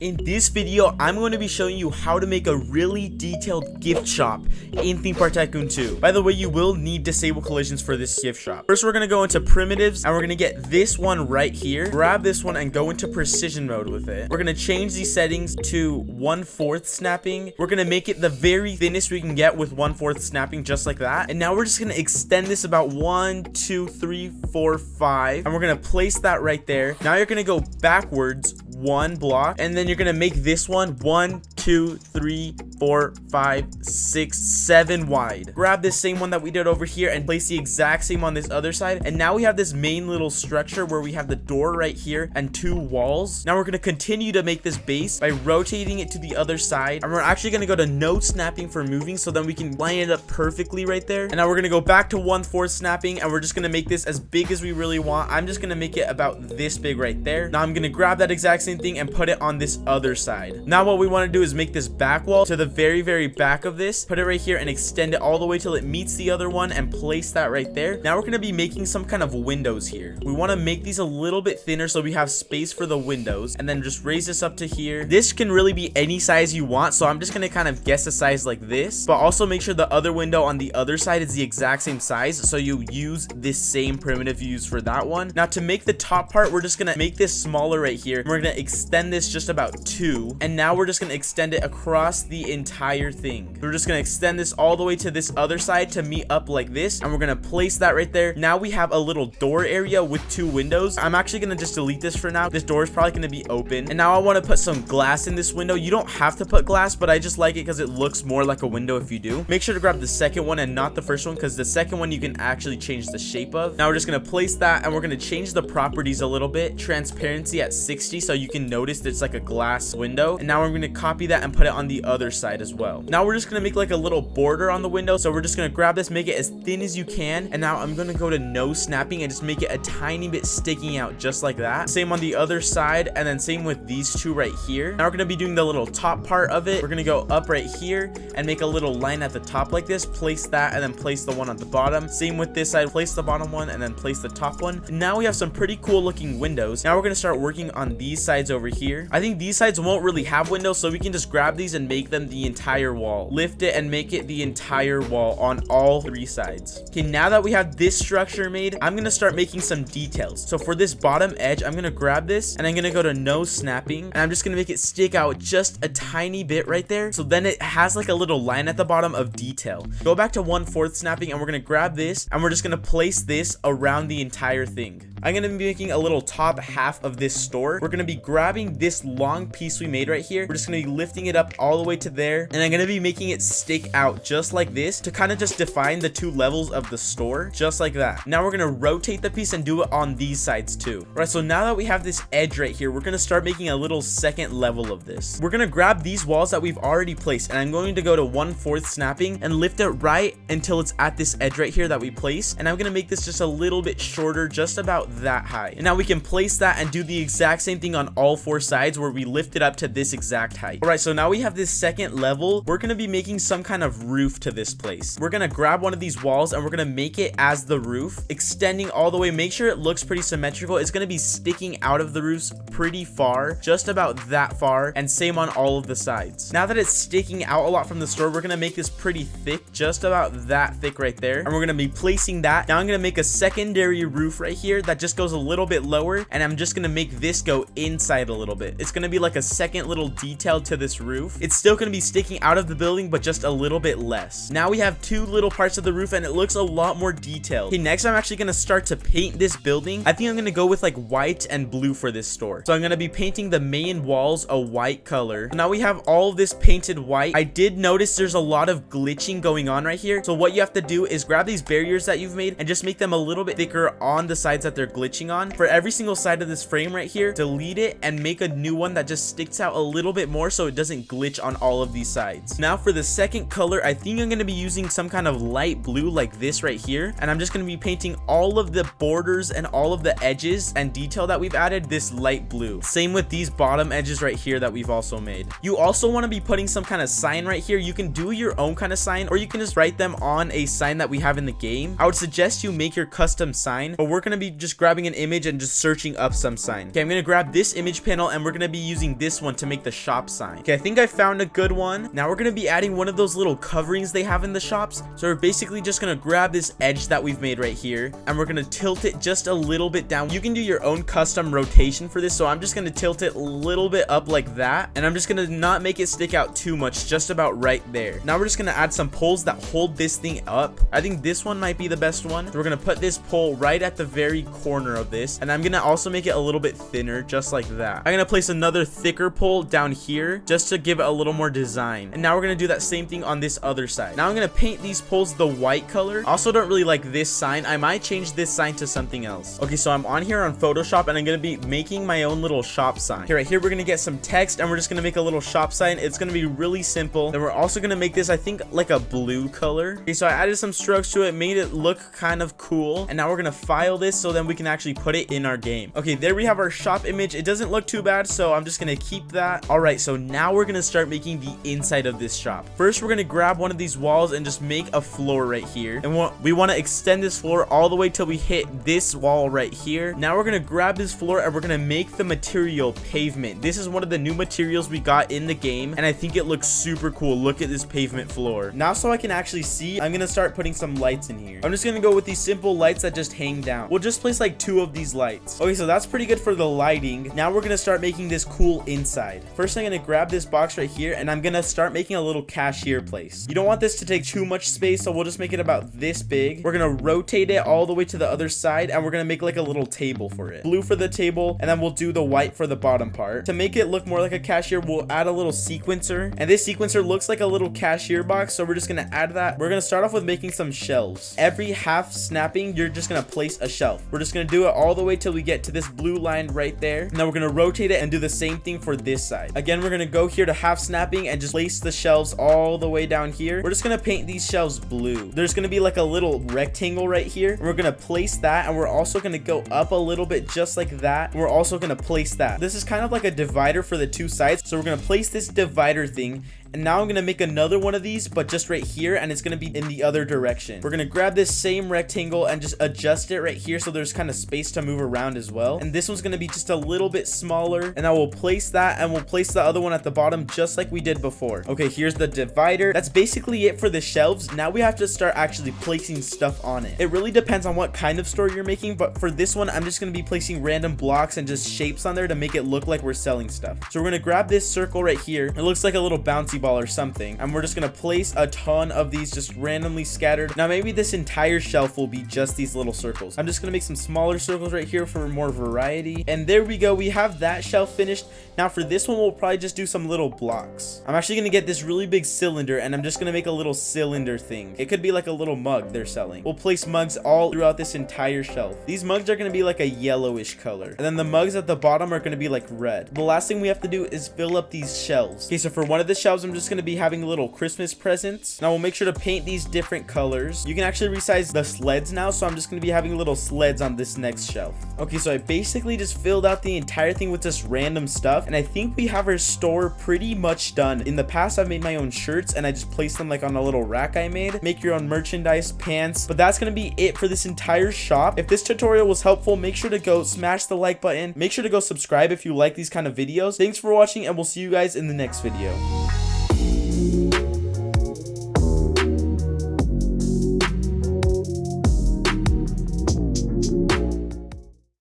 In this video, I'm going to be showing you how to make a really detailed gift shop in Theme Park Tycoon 2. By the way, you will need disable collisions for this gift shop. First, we're going to go into primitives and we're going to get this one right here. Grab this one and go into precision mode with it. We're going to change these settings to 1/4 snapping. We're going to make it the very thinnest we can get with 1/4 snapping, just like that. And now we're just going to extend this about 1, 2, 3, 4, 5. And we're going to place that right there. Now you're going to go backwards 1 block, and then you're gonna make this one 1, 2, 3, 4, 5, 6, 7 wide. Grab this same one that we did over here and place the exact same on this other side. And now we have this main little structure where we have the door right here and 2 walls. Now we're gonna continue to make this base by rotating it to the other side, and we're actually gonna go to no snapping for moving, so then we can line it up perfectly right there. And now we're gonna go back to 1/4 snapping, and we're just gonna make this as big as we really want. I'm just gonna make it about this big right there. Now I'm gonna grab that exact same thing and put it on this other side. Now what we want to do is make this back wall to the very back of this, put it right here and extend it all the way till it meets the other one and place that right there. Now we're going to be making some kind of windows here. We want to make these a little bit thinner so we have space for the windows, and then just raise this up to here. This can really be any size you want, so I'm just going to kind of guess a size like this, but also make sure the other window on the other side is the exact same size, so you use this same primitive you use for that one. Now to make the top part, we're just going to make this smaller right here. We're going to extend this just about 2, and now we're just going to extend it across the entire thing. We're just going to extend this all the way to this other side to meet up like this, and we're going to place that right there. Now we have a little door area with 2 windows. I'm actually going to just delete this for now. This door is probably going to be open, and now I want to put some glass in this window. You don't have to put glass, but I just like it because it looks more like a window if you do. Make sure to grab the second one and not the first one, because the second one you can actually change the shape of. Now we're just going to place that, and we're going to change the properties a little bit. Transparency at 60, so you can notice there's like a glass window. And now we're going to copy that and put it on the other side as well. Now we're just going to make like a little border on the window, so we're just going to grab this, make it as thin as you can, and now I'm going to go to no snapping and just make it a tiny bit sticking out, just like that. Same on the other side, and then same with these 2 right here. Now we're going to be doing the little top part of it. We're going to go up right here and make a little line at the top like this, place that, and then place the one at the bottom. Same with this side, place the bottom one and then place the top one. And now we have some pretty cool looking windows. Now we're going to start working on these sides over here. I think these sides won't really have windows, so we can just grab these and make them the entire wall. Lift it and make it the entire wall on all 3 sides. Okay, now that we have this structure made, I'm going to start making some details. So for this bottom edge, I'm going to grab this and I'm going to go to no snapping, and I'm just going to make it stick out just a tiny bit right there, so then it has like a little line at the bottom of detail. Go back to 1/4 snapping, and we're going to grab this and we're just going to place this around the entire thing. I'm going to be making a little top half of this store. We're going to be grabbing this long piece we made right here. We're just going to be lifting it up all the way to there, and I'm going to be making it stick out just like this to kind of just define the 2 levels of the store, just like that. Now we're going to rotate the piece and do it on these sides too. All right, so now that we have this edge right here, we're going to start making a little second level of this. We're going to grab these walls that we've already placed, and I'm going to go to 1/4 snapping and lift it right until it's at this edge right here that we placed, and I'm going to make this just a little bit shorter, just about that high. And now we can place that and do the exact same thing on all 4 sides where we lift it up to this exact height. All right, so now we have this second level. We're going to be making some kind of roof to this place. We're going to grab one of these walls and we're going to make it as the roof, extending all the way. Make sure it looks pretty symmetrical. It's going to be sticking out of the roofs pretty far, just about that far, and same on all of the sides. Now that it's sticking out a lot from the store, we're going to make this pretty thick, just about that thick right there, and we're going to be placing that. Now I'm going to make a secondary roof right here that just goes a little bit lower, and I'm just going to make this go inside a little bit. It's going to be like a second little detail to this roof. It's still going to be sticking out of the building, but just a little bit less. Now we have 2 little parts of the roof, and it looks a lot more detailed. Okay, next I'm actually going to start to paint this building. I think I'm going to go with like white and blue for this store. So I'm going to be painting the main walls a white color. Now we have all of this painted white. I did notice there's a lot of glitching going on right here. So what you have to do is grab these barriers that you've made and just make them a little bit thicker on the sides that they're glitching on. For every single side of this frame right here, delete it and make a new one that just sticks out a little bit more so it doesn't glitch on all of these sides. Now for the second color, I think I'm going to be using some kind of light blue like this right here, and I'm just going to be painting all of the borders and all of the edges and detail that we've added this light blue. Same with these bottom edges right here that we've also made. You also want to be putting some kind of sign right here. You can do your own kind of sign, or you can just write them on a sign that we have in the game. I would suggest you make your custom sign, but we're going to be just grabbing an image and just searching up some sign. Okay, I'm gonna grab this image panel and we're gonna be using this one to make the shop sign. Okay, I think I found a good one. Now we're gonna be adding one of those little coverings they have in the shops. So we're basically just gonna grab this edge that we've made right here and we're gonna tilt it just a little bit down. You can do your own custom rotation for this, so I'm just gonna tilt it a little bit up like that, and I'm just gonna not make it stick out too much, just about right there. Now we're just gonna add some poles that hold this thing up. I think this one might be the best one. So we're gonna put this pole right at the very corner of this, and I'm gonna also make it a little bit thinner, just like that. I'm gonna place another thicker pole down here just to give it a little more design, and now we're gonna do that same thing on this other side. Now I'm gonna paint these poles the white color. Also don't really like this sign. I might change this sign to something else. Okay, so I'm on here on Photoshop and I'm gonna be making my own little shop sign. Here, right here, we're gonna get some text and we're just gonna make a little shop sign. It's gonna be really simple. Then we're also gonna make this, I think, like a blue color. Okay, so I added some strokes to it, made it look kind of cool, and now we're gonna file this so then we can actually put it in our game. Okay, there we have our shop image. It doesn't look too bad, so I'm just gonna keep that. All right, so now we're gonna start making the inside of this shop. First, we're gonna grab one of these walls and just make a floor right here, and we want to extend this floor all the way till we hit this wall right here. Now we're gonna grab this floor and we're gonna make the material pavement. This is one of the new materials we got in the game, and I think it looks super cool. Look at this pavement floor. Now, so I can actually see, I'm gonna start putting some lights in here. I'm just gonna go with these simple lights that just hang down. We'll just place like 2 of these lights. Okay, so that's pretty good for the lighting. Now we're gonna start making this cool inside. First, I'm gonna grab this box right here and I'm gonna start making a little cashier place. You don't want this to take too much space, so we'll just make it about this big. We're gonna rotate it all the way to the other side and we're gonna make like a little table for it. Blue for the table, and then we'll do the white for the bottom part. To make it look more like a cashier, we'll add a little sequencer, and this sequencer looks like a little cashier box, so we're just gonna add that. We're gonna start off with making some shelves. Every half snapping, you're just gonna place a shelf. We're just gonna do it all the way till we get to this blue line right there. Now we're gonna rotate it and do the same thing for this side. Again, we're gonna go here to half snapping and just place the shelves all the way down here. We're just gonna paint these shelves blue. There's gonna be like a little rectangle right here. We're gonna place that, and we're also gonna go up a little bit just like that. We're also gonna place that. This is kind of like a divider for the 2 sides, so we're gonna place this divider thing. And now I'm gonna make another one of these, but just right here, and it's gonna be in the other direction. We're gonna grab this same rectangle and just adjust it right here so there's kind of space to move around as well. And this one's gonna be just a little bit smaller, and I will place that, and we'll place the other one at the bottom just like we did before. Okay, here's the divider. That's basically it for the shelves. Now we have to start actually placing stuff on it. It really depends on what kind of store you're making, but for this one, I'm just gonna be placing random blocks and just shapes on there to make it look like we're selling stuff. So we're gonna grab this circle right here. It looks like a little bouncy ball or something, and we're just gonna place a ton of these just randomly scattered. Now maybe this entire shelf will be just these little circles. I'm just gonna make some smaller circles right here for more variety, and there we go. We have that shelf finished. Now for this one, we'll probably just do some little blocks. I'm actually gonna get this really big cylinder, and I'm just gonna make a little cylinder thing. It could be like a little mug they're selling. We'll place mugs all throughout this entire shelf. These mugs are gonna be like a yellowish color, and then the mugs at the bottom are gonna be like red. The last thing we have to do is fill up these shelves. Okay, so for one of the shelves, I'm just gonna be having little Christmas presents. Now we'll make sure to paint these different colors. You can actually resize the sleds now, so I'm just gonna be having little sleds on this next shelf. Okay, so I basically just filled out the entire thing with just random stuff, and I think we have our store pretty much done. In the past, I've made my own shirts and I just placed them like on a little rack I made. Make your own merchandise, pants, but that's gonna be it for this entire shop. If this tutorial was helpful, make sure to go smash the like button. Make sure to go subscribe if you like these kind of videos. Thanks for watching, and we'll see you guys in the next video.